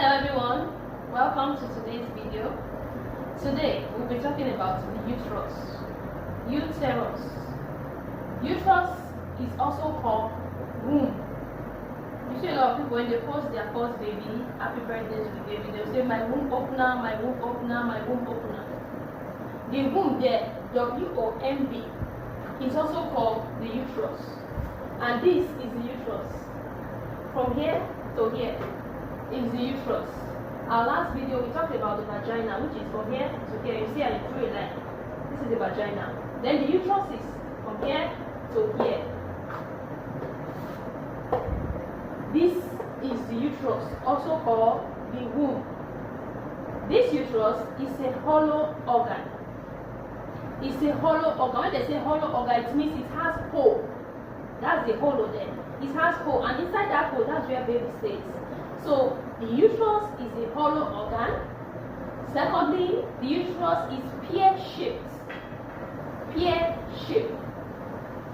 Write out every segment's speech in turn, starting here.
Hello everyone, welcome to today's video. Today we'll be talking about the uterus. Uterus. Uterus is also called womb. You see a lot of people when they post their first baby, happy birthday to the baby, they'll say my womb opener, my womb opener, my womb opener. The womb there, W-O-M-B, is also called the uterus. And this is the uterus. From here to here is the uterus. Our last video we talked about the vagina, which is from here to here. You see I drew a line. This is the vagina. Then the uterus is from here to here. This is the uterus, also called the womb. This uterus is a hollow organ. It's a hollow organ. When they say hollow organ, it means it has hole. That's the hollow there. It has hole, and inside that hole, that's where baby stays. So the uterus is a hollow organ. Secondly, the uterus is pear-shaped. Pear-shaped.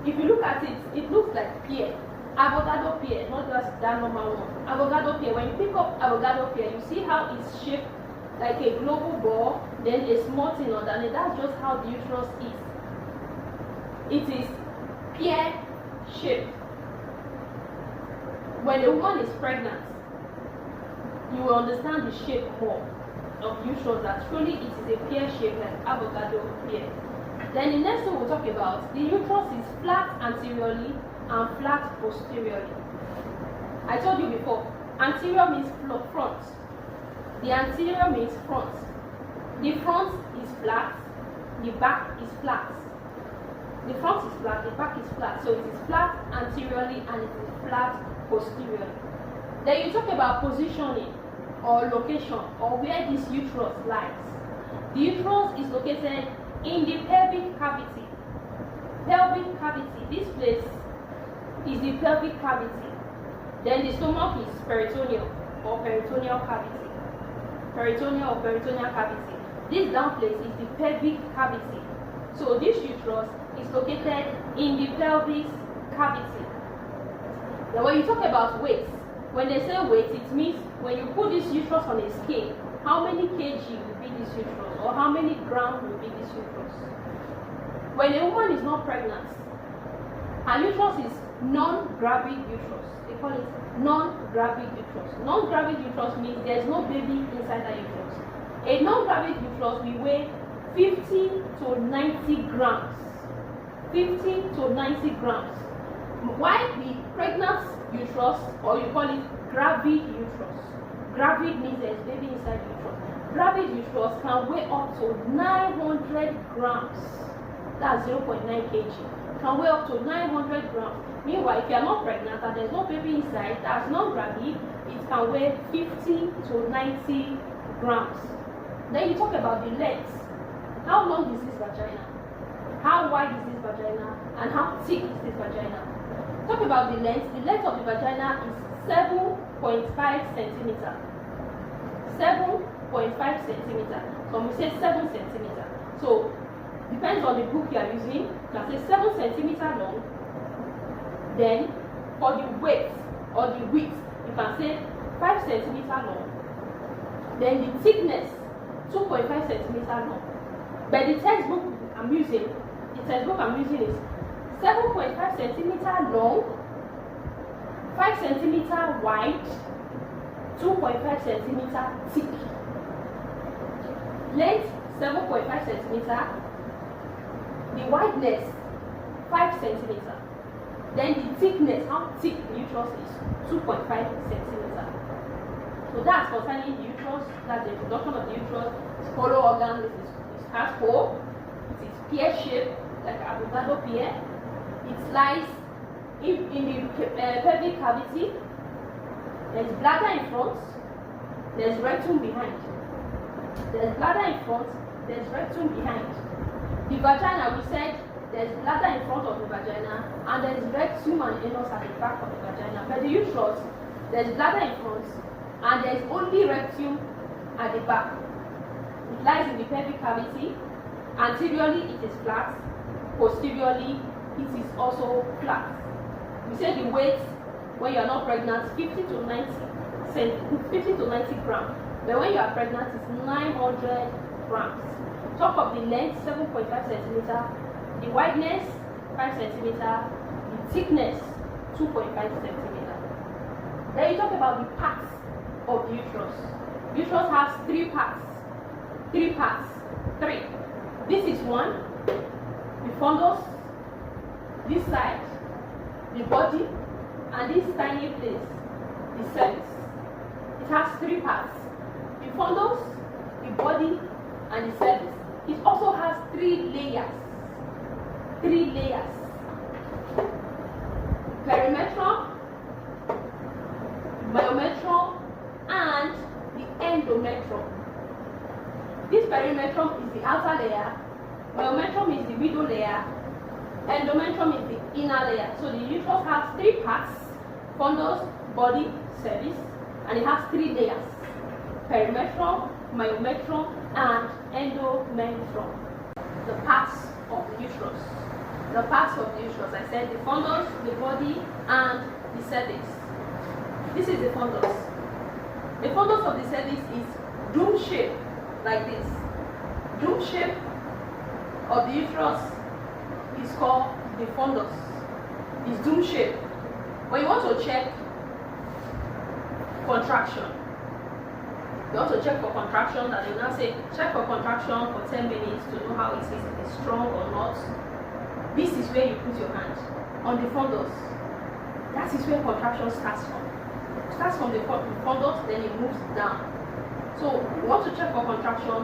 If you look at it, it looks like pear. Avocado pear, not just that normal one. Avocado pear. When you pick up avocado pear, you see how it's shaped like a global ball, then a small thing underneath. That's just how the uterus is. It is pear-shaped. When a woman is pregnant, you will understand the shape more of uterus, that truly it is a pear shape like avocado pear. Then the next one we'll talk about, the uterus is flat anteriorly and flat posteriorly. I told you before, anterior means front. The anterior means front. The front is flat, the back is flat. The front is flat, the back is flat. So it is flat anteriorly and it is flat posteriorly. Then you talk about positioning or location, or where this uterus lies. The uterus is located in the pelvic cavity. Pelvic cavity. This place is the pelvic cavity. Then the stomach is peritoneal or peritoneal cavity. Peritoneal or peritoneal cavity. This down place is the pelvic cavity. So this uterus is located in the pelvic cavity. Now when you talk about weight, when they say weight, it means when you put this uterus on a scale, how many kg will be this uterus, or how many grams will be this uterus. When a woman is not pregnant, her uterus is non-gravid uterus. They call it non-gravid uterus. Non-gravid uterus means there is no baby inside the uterus. A non-gravid uterus will weigh 50 to 90 grams. 50 to 90 grams. Why the pregnant uterus, or you call it gravid uterus? Gravid means there is baby inside the uterus. Gravid uterus can weigh up to 900 grams. That's 0.9 kg. Can weigh up to 900 grams. Meanwhile, if you are not pregnant and there is no baby inside, that's not gravid, it can weigh 50 to 90 grams. Then you talk about the length. How long is this vagina? How wide is this vagina? And how thick is this vagina? Talk about the length. The length of the vagina is 7.5 centimeter. 7.5 centimeter. Some will say 7 centimeter. So depends on the book you are using. You can say 7 centimeter long. Then for the weight or the width, you can say 5 centimeter long. Then the thickness, 2.5 centimeter long. But the textbook I'm using, is 7.5 centimeter long, 5 centimeter wide, 2.5 centimeter thick. Length 7.5 centimeter, the wideness 5 centimeter. Then the thickness, how thick the uterus is, 2.5 centimeter. So that's concerning the uterus. That's the introduction of the uterus. It's hollow organ, it has hole, it is pear-shaped like avocado pear. It lies in the pelvic cavity. There's bladder in front, there's rectum behind. There's bladder in front, there's rectum behind. The vagina, we said there's bladder in front of the vagina, and there's rectum and anus at the back of the vagina. But the uterus, there's bladder in front, and there's only rectum at the back. It lies in the pelvic cavity. Anteriorly, it is flat. Posteriorly, it is also flat. We say the weight when you are not pregnant, 50 to 90 50 to 90 grams. But when you are pregnant, it's 900 grams. Talk of the length, 7.5 centimeter. The wideness, 5 centimeter. The thickness, 2.5 centimeter. Then you talk about the parts of the uterus. The uterus has 3 parts. 3 parts. 3. This is one. The fundus, this side, the body, and this tiny place, the cervix. It has 3 parts. The fundus, the body, and the cervix. It also has 3 layers. 3 layers. Perimetrum, myometrum, and the endometrum. This perimetrum is the outer layer, myometrum is the middle layer, endometrum is the inner layer. So the uterus has 3 parts: fundus, body, cervix, and it has 3 layers: perimetrum, myometrum, and endometrum. The parts of the uterus. The parts of the uterus, I said the fundus, the body, and the cervix. This is the fundus. The fundus of the cervix is dome shape, like this. Dome shape of the uterus is called the fundus. It's dome shape. When you want to check contraction, you want to check for contraction, and you now say check for contraction for 10 minutes to know how it is, if it's strong or not. This is where you put your hand on the fundus. That is where contraction starts from. It starts from the fundus, then it moves down. So you want to check for contraction,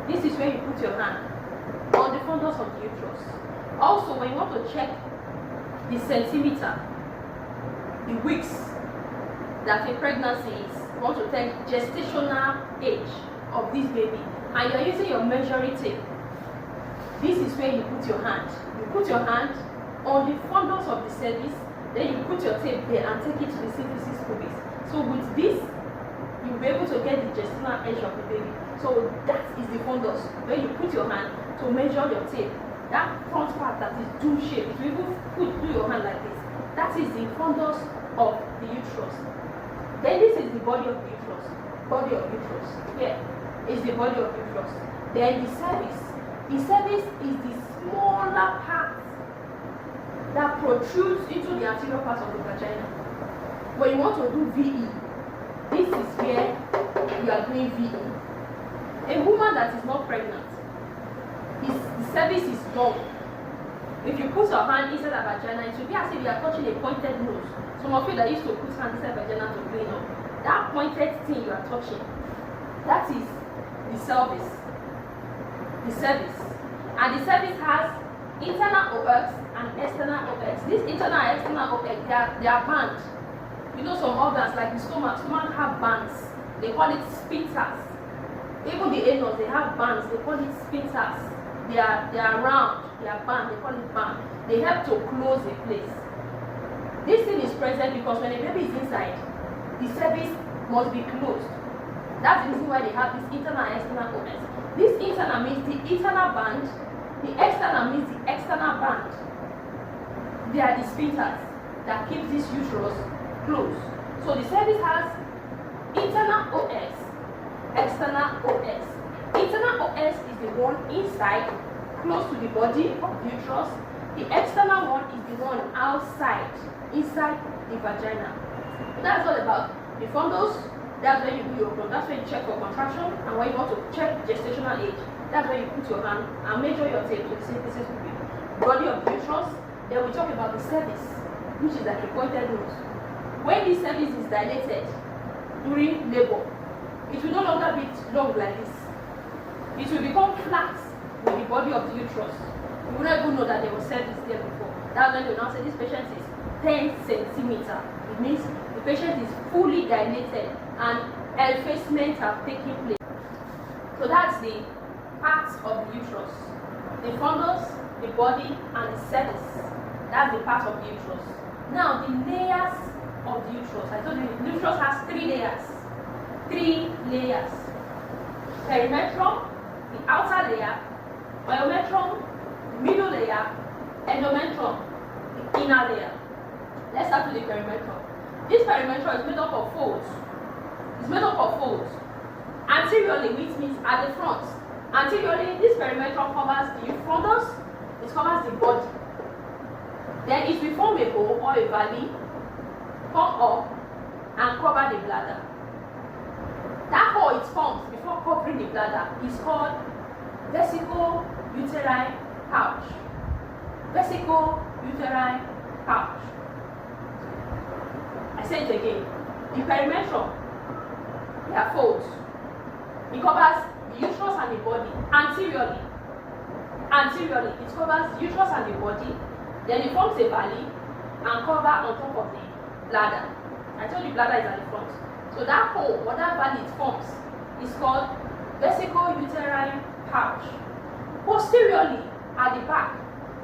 this is where you put your hand on the fundus of the uterus. Also, when you want to check the centimeter, the weeks that a pregnancy is, you want to check gestational age of this baby, and you are using your measuring tape. This is where you put your hand. You put your hand on the fundus of the cervix, then you put your tape there and take it to the symphysis pubis. So with this, you'll be able to get the gestational age of the baby. So that is the fundus, where you put your hand to measure your tape. That front part that is dome shape, if you even do your hand like this, that is the fundus of the uterus. Then this is the body of the uterus. Body of uterus. Here is the body of uterus. Then the cervix. The cervix is the smaller part that protrudes into the anterior part of the vagina. When you want to do VE, this is where you are doing VE. A woman that is not pregnant, the cervix is long. If you put your hand inside the vagina, it will be as if you are touching a pointed nose. Some of you that used to put hand inside the vagina to clean up, that pointed thing you are touching, that is the cervix. The cervix. And the cervix has internal OX and external OX. This internal and external OX, they are bands. You know, some organs like the stomach have bands. They call it sphincters. Even the anus, they have bands. They call it sphincters. They are round. They are band. They call it band. They help to close a place. This thing is present because when a baby is inside, the cervix must be closed. That's the reason why they have this internal and external OX. This internal means the internal band. The external means the external band. They are the sphincters that keep this uterus closed. So the cervix has internal OS, external OS. Internal OS is the one inside, close to the body of the uterus. The external one is the one outside, inside the vagina. That's all about the fundus. That's where you do your that's where you check for contraction, and when you want to check gestational age, that's where you put your hand and measure your tape to the symphysis pubis. Body of the uterus. Then we talk about the cervix, which is like a pointed nose. When the cervix is dilated during labor, it will no longer be long like this. It will become flat with the body of the uterus. You will not even know that there was cervix there before. That's when you now say this patient is 10 centimeter. It means the patient is fully dilated and effacement have taken place. So that's the parts of the uterus. The fundus, the body, and the cervix. That's the part of the uterus. Now the layers of the uterus. I told you the uterus has 3 layers. 3 layers. Perimetrum, the outer layer, myometrum, the middle layer, endometrum, the inner layer. Let's start with the perimetrum. This perimetrum is made up of folds. It's made up of folds. Anteriorly, which means at the front. Anteriorly, this perimetrum covers the fundus, it covers the body. Then it will form a bow or a valley, come up and cover the bladder. That hole it forms before covering the bladder is called vesico-uterine pouch. Vesico-uterine pouch. I say it again. The perimetrum, there are folds. It covers the uterus and the body anteriorly. Anteriorly, it covers the uterus and the body. Then it forms a valley and cover on top of the bladder. I told you bladder is at the front. So that hole or that valley it forms is called vesico-uterine pouch. Posteriorly, at the back,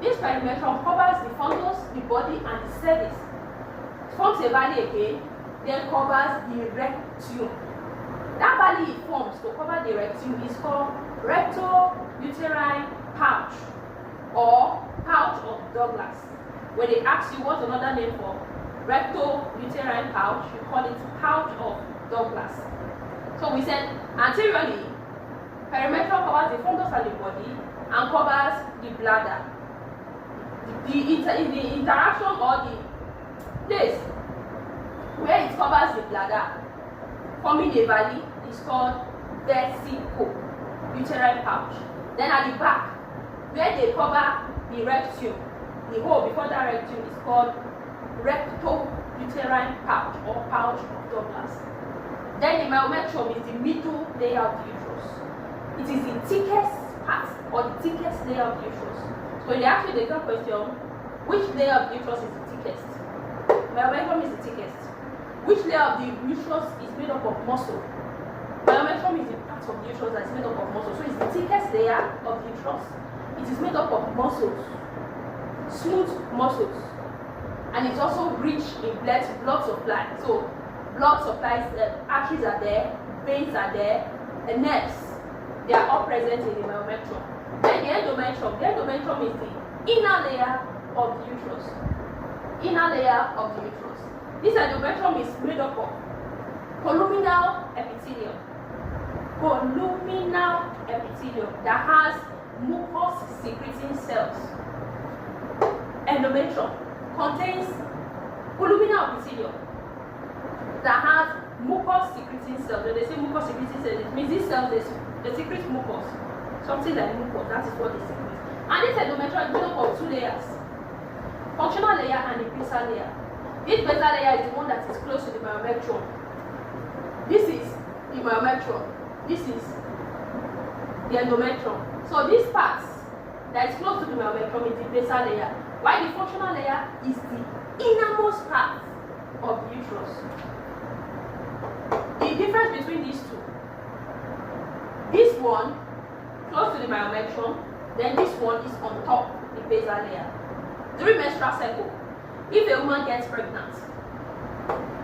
this perimetrum covers the fundus, the body, and the cervix. It forms a valley again, then covers the rectum. That valley it forms to cover the rectum is called recto-uterine pouch or pouch of Douglas. When they ask you what's another name for recto-uterine pouch, you call it pouch of Douglas. So we said anteriorly, perimetrum covers the fundus and the body and covers the bladder. The interaction or the place where it covers the bladder, forming a valley, is called vesico-uterine pouch. Then at the back, where they cover the rectum, the hole before that rectum is called recto-uterine pouch or pouch of Douglas. Then the myometrium is the middle layer of the uterus. It is the thickest part or the thickest layer of the uterus. So when they ask you the exam question, which layer of the uterus is the thickest? Myometrium is the thickest. Which layer of the uterus is made up of muscle? Myometrium is the part of the uterus that is made up of muscle. So it's the thickest layer of the uterus. It is made up of muscles, smooth muscles, and it's also rich in blood supply. So blood supplies, arteries are there, veins are there, and nerves, they are all present in the myometrium. Then the endometrium is the inner layer of the uterus. Inner layer of the uterus. This endometrium is made up of columinal epithelium. Columinal epithelium that has mucus secreting cells. Endometrium contains columinal epithelium that has mucus secreting cells. When they say mucus secreting cells, it means these cells they secrete mucus. Something like mucus, that is what they secrete. And this endometrium is made up of two layers. Functional layer and the basal layer. This basal layer is the one that is close to the myometrium. This is the myometrium. This is the endometrium. So this part that is close to the myometrium is the basal layer, while the functional layer is the innermost part of the uterus. The difference between these two, this one close to the myometrium, then this one is on top, the basal layer. During menstrual cycle, if a woman gets pregnant,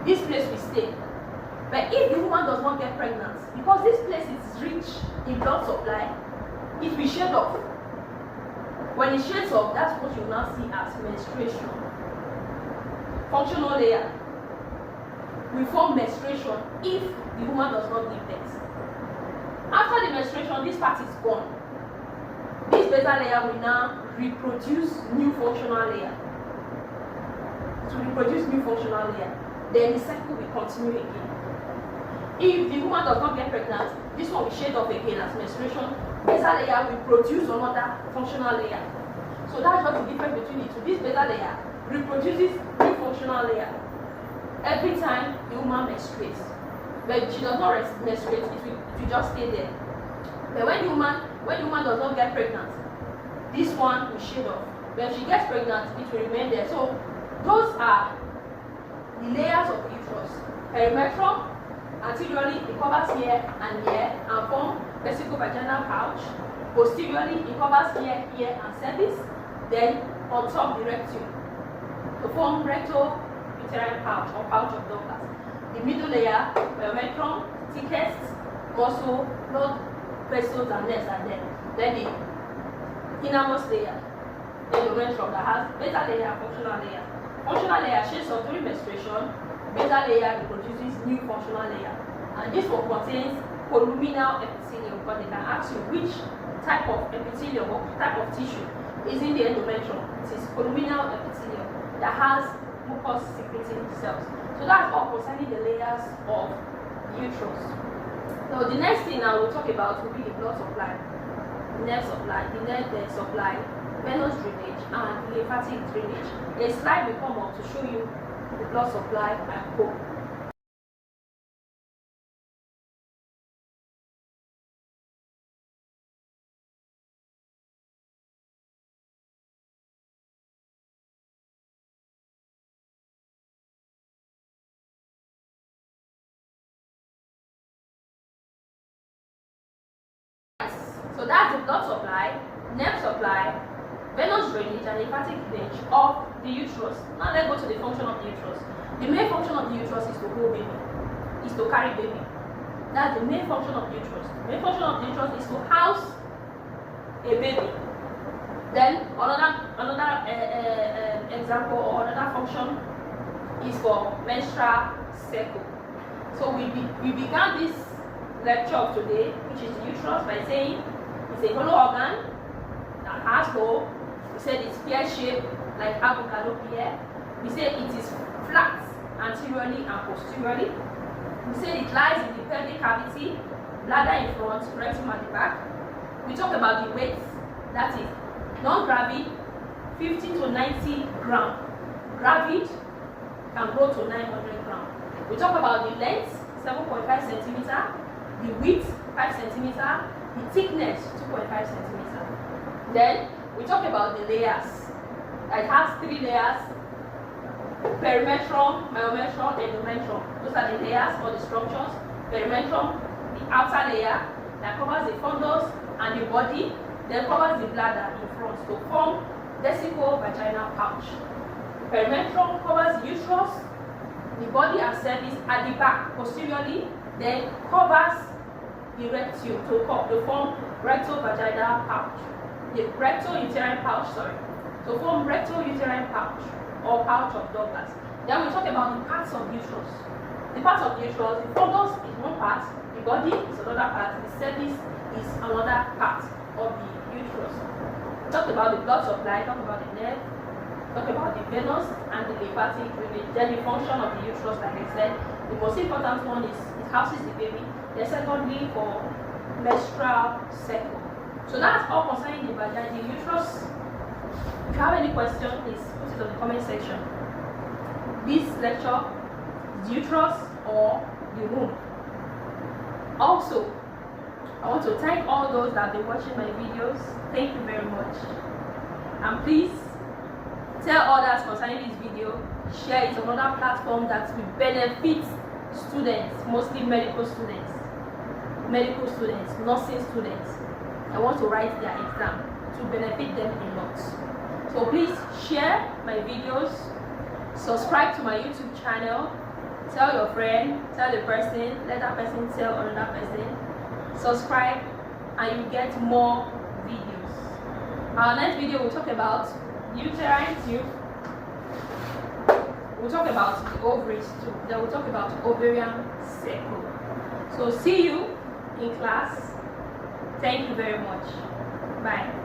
this place will stay. But if the woman does not get pregnant, because this place is rich in blood supply, it will shed off. When it sheds off, that's what you now see as menstruation. Functional layer will form menstruation if the woman does not give birth. After the menstruation, this part is gone. This basal layer will now reproduce new functional layer. To reproduce new functional layer, then the cycle will continue again. If the woman does not get pregnant, this one will shed off again as menstruation. Basal layer will produce another functional layer. So that's what the difference between the two. This basal layer reproduces new functional layer every time the woman menstruates. But if she does not menstruate, it will just stay there. But when the woman does not get pregnant, this one will shed off. When she gets pregnant, it will remain there. So those are the layers of the uterus. Perimetrum, anteriorly it covers here and form vesico-vaginal pouch. Posteriorly it covers here and cervix. Then on top the rectum to form recto-uterine pouch or pouch of Douglas. The middle layer, myometrium, thickest, muscle, blood vessels and nerves are there. Then the innermost layer, the endometrium that has basal layer and functional layer. Functional layer shades off during menstruation. Basal layer reproduces new functional layer. And this one contains columinal epithelium, but they can ask you which type of epithelium or type of tissue is in the endometrium. It is columinal epithelium that has mucus secreting cells. So that's all concerning the layers of the uterus. So the next thing I will talk about will be the blood supply, the nerve supply, venous drainage, and lymphatic drainage. A slide will come up to show you the blood supply and co. So that's the blood supply, nerve supply, venous drainage, and lymphatic drainage of the uterus. Now let's go to the function of the uterus. The main function of the uterus is to hold baby, is to carry baby. That's the main function of the uterus. The main function of the uterus is to house a baby. Then another example or another function is for menstrual cycle. So we began this lecture of today, which is the uterus, by saying it's a hollow organ that has hole. We said it's pear-shaped like avocado pear. We said it is flat anteriorly and posteriorly. We said it lies in the pelvic cavity, bladder in front, rectum at the back. We talked about the weight, that is non-gravid 50 to 90 grams. Gravid can grow to 900 grams. We talked about the length, 7.5 centimeter, the width, 5 centimeter, the thickness, 2.5 centimeter. Then we talk about the layers. It has 3 layers: perimetrum, myometrum, endometrium. Those are the layers or the structures. Perimetrum, the outer layer that covers the fundus and the body, then covers the bladder in front to form vesico-vaginal pouch. The perimetrum covers the uterus, the body and cervix at the back posteriorly, then covers the rectum to form recto-vaginal pouch. The recto-uterine pouch, to form recto-uterine pouch or pouch of Douglas. Then we talk about the parts of uterus. The parts of the uterus, the fundus is one part, the body is another part, the cervix is another part of the uterus. We talked about the blood supply, talk about the nerve, talk about the venous and the lymphatic drainage. Then the function of the uterus, like I said, the most important one is it houses the baby. Then secondly, for menstrual cycle. So that's all concerning the vagina, the uterus. If you have any question, please put it in the comment section. This lecture is the uterus or the womb. Also, I want to thank all those that have been watching my videos. Thank you very much. And please tell others concerning this video. Share it on other platforms that will benefit students, mostly medical students, nursing students. I want to write their exam to benefit them a lot. So please share my videos, subscribe to my YouTube channel, tell your friend, tell the person, let that person tell another person. Subscribe and you get more videos. Our next video will talk about uterine tube. We'll talk about the ovaries too. Then we'll talk about ovarian cycle. So see you in class. Thank you very much. Bye.